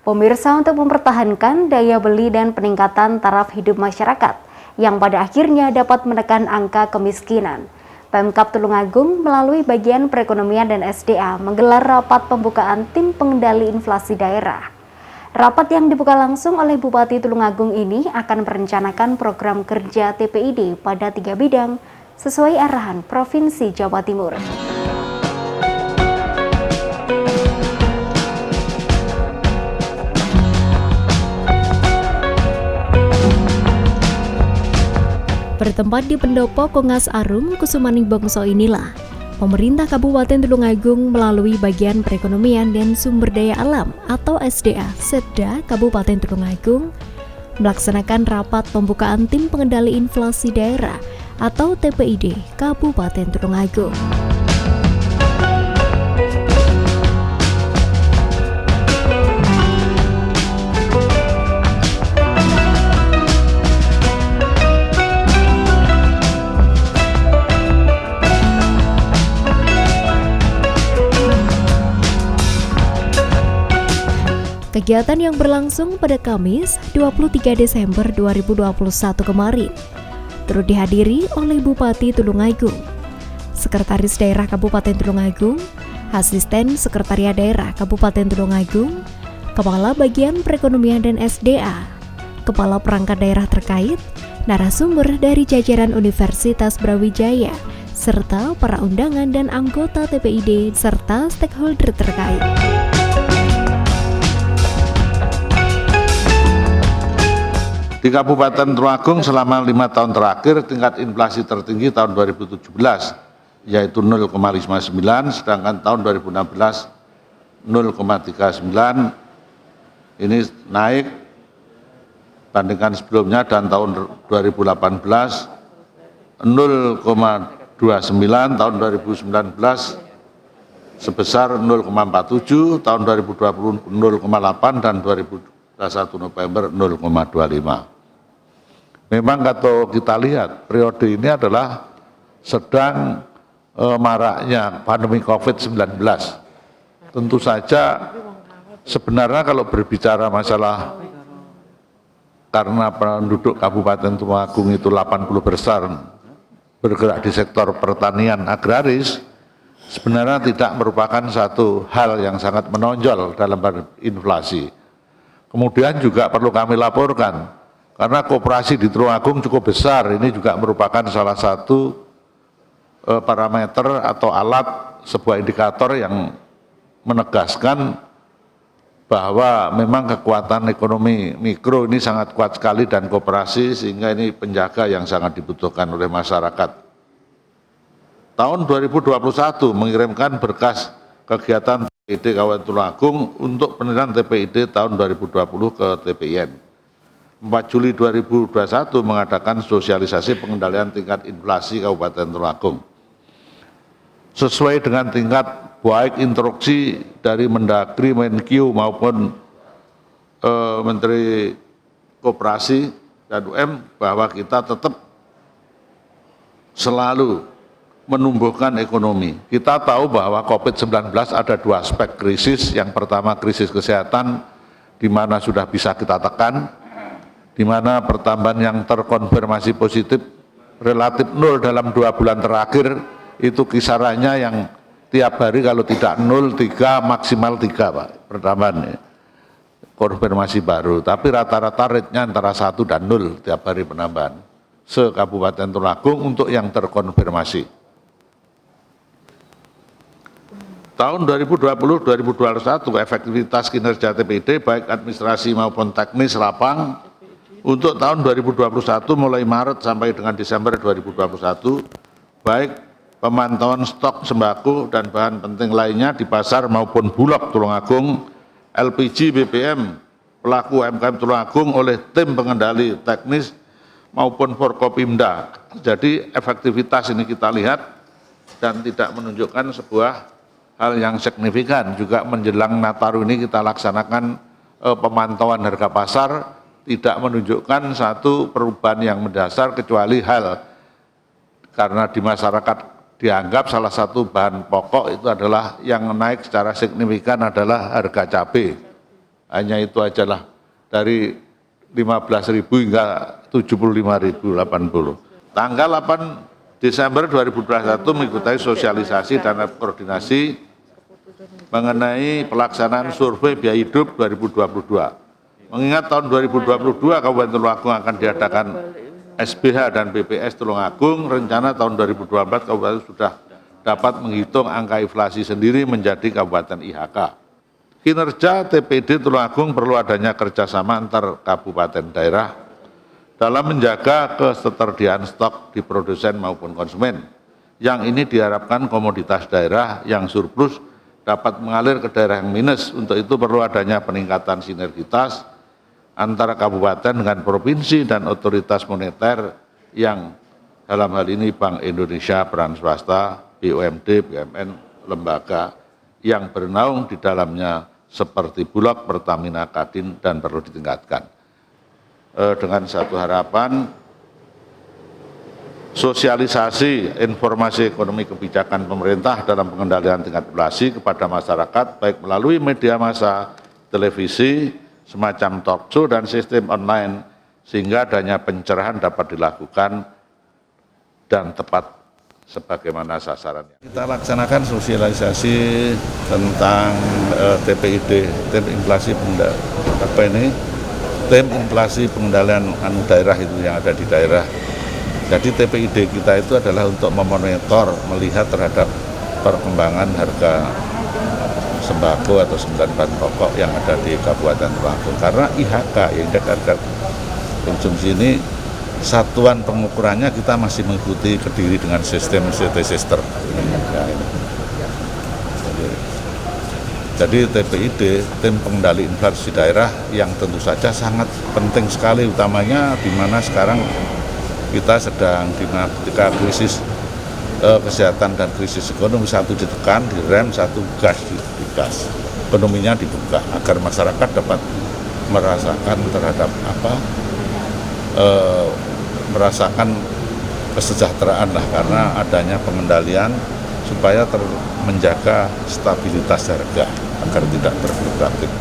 Pemirsa, untuk mempertahankan daya beli dan peningkatan taraf hidup masyarakat yang pada akhirnya dapat menekan angka kemiskinan, Pemkab Tulungagung melalui bagian perekonomian dan SDA menggelar rapat pembukaan tim pengendali inflasi daerah. Rapat yang dibuka langsung oleh Bupati Tulungagung ini akan merencanakan program kerja TPID pada 3 bidang sesuai arahan Provinsi Jawa Timur. Bertempat di Pendopo Kongas Arum, Kusumaning Bongso inilah, pemerintah Kabupaten Tulungagung melalui bagian perekonomian dan sumber daya alam atau SDA Setda Kabupaten Tulungagung melaksanakan rapat pembukaan tim pengendali inflasi daerah atau TPID Kabupaten Tulungagung. Kegiatan yang berlangsung pada Kamis 23 Desember 2021 kemarin turut dihadiri oleh Bupati Tulungagung, Sekretaris Daerah Kabupaten Tulungagung, Asisten Sekretariat Daerah Kabupaten Tulungagung, Kepala Bagian Perekonomian dan SDA, Kepala Perangkat Daerah terkait, narasumber dari jajaran Universitas Brawijaya, serta para undangan dan anggota TPID serta stakeholder terkait. Di Kabupaten Tulungagung selama 5 tahun terakhir tingkat inflasi tertinggi tahun 2017 yaitu 0,59, sedangkan tahun 2016 0,39. Ini naik bandingkan sebelumnya, dan tahun 2018 0,29, tahun 2019 sebesar 0,47, tahun 2020 0,8, dan 2021 November 0,25. Memang kalau kita lihat periode ini adalah sedang maraknya pandemi COVID-19. Tentu saja sebenarnya kalau berbicara masalah karena penduduk Kabupaten Tulungagung itu 80% bergerak di sektor pertanian agraris, sebenarnya tidak merupakan satu hal yang sangat menonjol dalam inflasi. Kemudian juga perlu kami laporkan, karena koperasi di Tulungagung cukup besar, ini juga merupakan salah satu parameter atau alat, sebuah indikator yang menegaskan bahwa memang kekuatan ekonomi mikro ini sangat kuat sekali dan koperasi, sehingga ini penjaga yang sangat dibutuhkan oleh masyarakat. Tahun 2021 mengirimkan berkas kegiatan TPID Kabupaten Tulungagung untuk penilaian TPID tahun 2020 ke TPIN. 4 Juli 2021 mengadakan sosialisasi pengendalian tingkat inflasi Kabupaten Tulungagung. Sesuai dengan tingkat baik instruksi dari Mendagri, Menkyu maupun Menteri Koperasi dan UM, bahwa kita tetap selalu menumbuhkan ekonomi. Kita tahu bahwa COVID-19 ada 2 aspek krisis. Yang pertama krisis kesehatan, di mana sudah bisa kita tekan, di mana pertambahan yang terkonfirmasi positif relatif 0 dalam 2 bulan terakhir, itu kisarannya yang tiap hari kalau tidak 0, 3, maksimal 3 Pak, pertambahan konfirmasi baru. Tapi rata-rata rate-nya antara 1 dan 0 tiap hari penambahan se-Kabupaten Tulungagung untuk yang terkonfirmasi. Tahun 2020-2021 efektivitas kinerja TPID baik administrasi maupun teknis lapang. Untuk tahun 2021 mulai Maret sampai dengan Desember 2021, baik pemantauan stok sembako dan bahan penting lainnya di pasar maupun Bulog Tulungagung, LPG, BBM, pelaku UMKM Tulungagung oleh tim pengendali teknis maupun Forkopimda. Jadi efektivitas ini kita lihat dan tidak menunjukkan sebuah hal yang signifikan. Juga menjelang Nataru ini kita laksanakan pemantauan harga pasar, tidak menunjukkan satu perubahan yang mendasar, kecuali hal karena di masyarakat dianggap salah satu bahan pokok itu adalah yang naik secara signifikan adalah harga cabai. Hanya itu ajalah dari 15.000 hingga 75.080. Tanggal 8 Desember 2021 mengikuti sosialisasi dan koordinasi mengenai pelaksanaan survei biaya hidup 2022. Mengingat tahun 2022 Kabupaten Tulungagung akan diadakan SBH dan BPS Tulungagung, rencana tahun 2024 Kabupaten sudah dapat menghitung angka inflasi sendiri menjadi Kabupaten IHK. Kinerja TPID Tulungagung perlu adanya kerjasama antar kabupaten daerah dalam menjaga ketersediaan stok di produsen maupun konsumen. Yang ini diharapkan komoditas daerah yang surplus dapat mengalir ke daerah yang minus. Untuk itu perlu adanya peningkatan sinergitas antara kabupaten dengan provinsi dan otoritas moneter yang dalam hal ini Bank Indonesia, peran swasta, BUMD, BUMN, lembaga yang bernaung di dalamnya seperti Bulog, Pertamina, Kadin, dan perlu ditingkatkan. Dengan satu harapan, sosialisasi informasi ekonomi kebijakan pemerintah dalam pengendalian tingkat inflasi kepada masyarakat, baik melalui media massa, televisi, semacam talk show, dan sistem online, sehingga adanya pencerahan dapat dilakukan dan tepat sebagaimana sasarannya. Kita laksanakan sosialisasi tentang TPID, tim inflasi tim inflasi pengendalian daerah itu yang ada di daerah. Jadi TPID kita itu adalah untuk memonitor, melihat terhadap perkembangan harga sembako atau sembilan bahan pokok yang ada di Kabupaten Tulungagung. Karena IHK, indeks harga konsumsi ini, satuan pengukurannya kita masih mengikuti Kediri dengan sistem CT-Sister. Jadi TPID, tim pengendali inflasi daerah, yang tentu saja sangat penting sekali, utamanya di mana sekarang kita sedang ketika krisis kesehatan dan krisis ekonomi, satu ditekan, direm, satu gas, digas. Ekonominya dibuka agar masyarakat dapat merasakan terhadap merasakan kesejahteraan lah, karena adanya pengendalian supaya menjaga stabilitas harga agar tidak berfluktuatif.